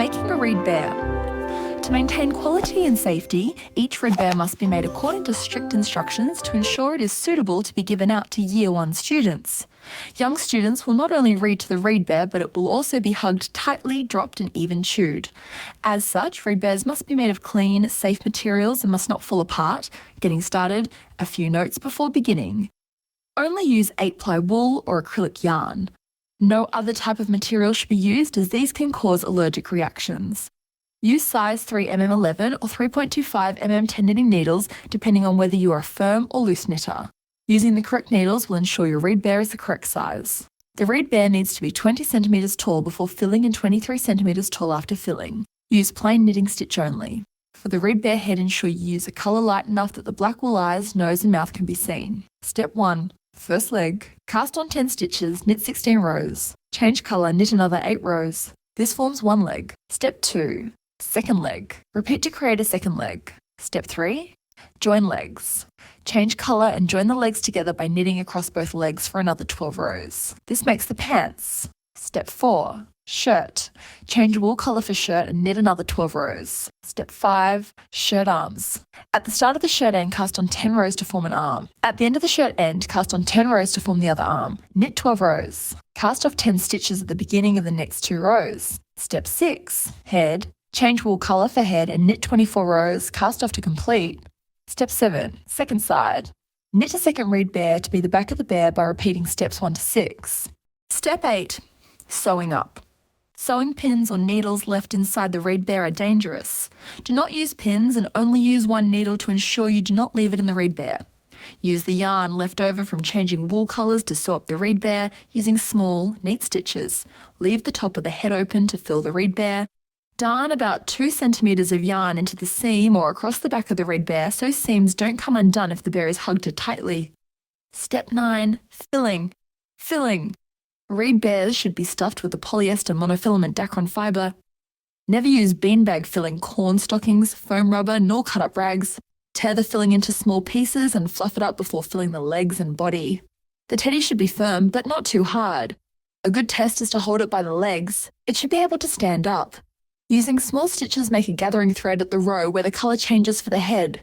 Making a reed bear. To maintain quality and safety, each reed bear must be made according to strict instructions to ensure it is suitable to be given out to Year 1 students. Young students will not only read to the reed bear, but it will also be hugged tightly, dropped and even chewed. As such, reed bears must be made of clean, safe materials and must not fall apart. Getting started, a few notes before beginning. Only use 8-ply wool or acrylic yarn. No other type of material should be used, as these can cause allergic reactions. Use size 3mm11 or 3.25mm 10 knitting needles, depending on whether you are a firm or loose knitter. Using the correct needles will ensure your reed bear is the correct size. The reed bear needs to be 20 cm tall before filling and 23 cm tall after filling. Use plain knitting stitch only. For the reed bear head, ensure you use a colour light enough that the black wool eyes, nose and mouth can be seen. Step 1. First leg. Cast on 10 stitches, knit 16 rows. Change colour, knit another 8 rows. This forms one leg. Step 2. Second leg. Repeat to create a second leg. Step 3. Join legs. Change colour and join the legs together by knitting across both legs for another 12 rows. This makes the pants. Step 4. Shirt. Change wool colour for shirt and knit another 12 rows. Step 5. Shirt arms. At the start of the shirt end, cast on 10 rows to form an arm. At the end of the shirt end, cast on 10 rows to form the other arm. Knit 12 rows. Cast off 10 stitches at the beginning of the next 2 rows. Step 6. Head. Change wool colour for head and knit 24 rows, cast off to complete. Step 7. Second side. Knit a second reed bear to be the back of the bear by repeating steps 1 to 6. Step 8. Sewing up. Sewing pins or needles left inside the reed bear are dangerous. Do not use pins and only use one needle to ensure you do not leave it in the reed bear. Use the yarn left over from changing wool colours to sew up the reed bear using small, neat stitches. Leave the top of the head open to fill the reed bear. Darn about 2 centimetres of yarn into the seam or across the back of the reed bear so seams don't come undone if the bear is hugged too tightly. Step 9. Filling. Filling. Reed bears should be stuffed with a polyester monofilament Dacron fibre. Never use beanbag filling corn stockings, foam rubber, nor cut up rags. Tear the filling into small pieces and fluff it up before filling the legs and body. The teddy should be firm, but not too hard. A good test is to hold it by the legs. It should be able to stand up. Using small stitches, make a gathering thread at the row where the colour changes for the head.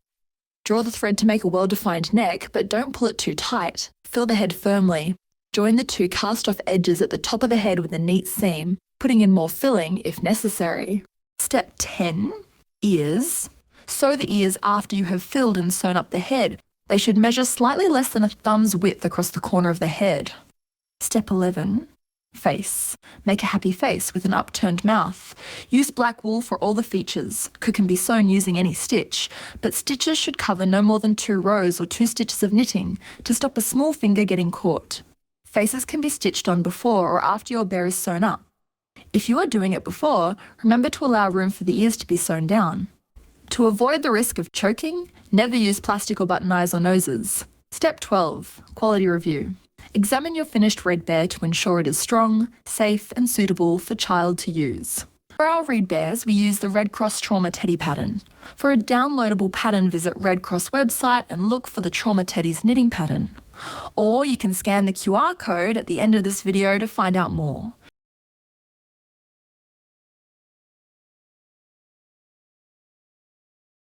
Draw the thread to make a well-defined neck, but don't pull it too tight. Fill the head firmly. Join the 2 cast-off edges at the top of the head with a neat seam, putting in more filling if necessary. Step 10. Ears. Sew the ears after you have filled and sewn up the head. They should measure slightly less than a thumb's width across the corner of the head. Step 11. Face. Make a happy face with an upturned mouth. Use black wool for all the features. Can be sewn using any stitch, but stitches should cover no more than 2 rows or 2 stitches of knitting to stop a small finger getting caught. Faces can be stitched on before or after your bear is sewn up. If you are doing it before, remember to allow room for the ears to be sewn down. To avoid the risk of choking, never use plastic or button eyes or noses. Step 12. Quality review. Examine your finished reed bear to ensure it is strong, safe and suitable for child to use. For our reed bears, we use the Red Cross Trauma Teddy pattern. For a downloadable pattern, visit Red Cross website and look for the Trauma Teddies knitting pattern. Or you can scan the QR code at the end of this video to find out more.